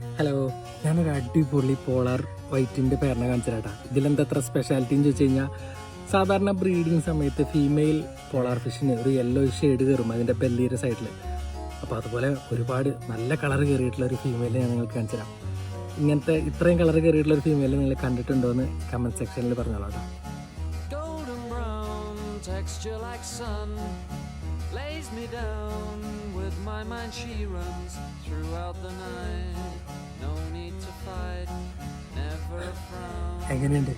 Hello, ഞാനൊരു അടിപൊളി polar വൈറ്റിൻ്റെ പേരിനെ കാണിച്ചിട്ടാ. ഇതിലെന്താ അത്ര സ്പെഷ്യാലിറ്റി എന്ന് ചോദിച്ചു കഴിഞ്ഞാൽ, സാധാരണ ബ്രീഡിങ് സമയത്ത് ഫീമെയിൽ പോളാർ ഫിഷിന് ഒരു യെല്ലോ ഷെയ്ഡ് കയറും അതിൻ്റെ ബെല്ലിയുടെ സൈഡിൽ. അപ്പോൾ അതുപോലെ ഒരുപാട് നല്ല കളർ കയറിയിട്ടുള്ള ഒരു ഫീമെയിലെ ഞാൻ നിങ്ങൾക്ക് കാണിച്ചു തരാം. ഇങ്ങനത്തെ ഇത്രയും കളർ കയറിയിട്ടുള്ള ഒരു ഫീമെയിലെ നിങ്ങൾ കണ്ടിട്ടുണ്ടോ എന്ന് കമൻറ്റ് സെക്ഷനിൽ പറഞ്ഞോളാം കേട്ടോ. Texture like sun lays me down. With my mind she runs throughout the night. No need to fight, never a frown. എങ്ങനെയുണ്ട്?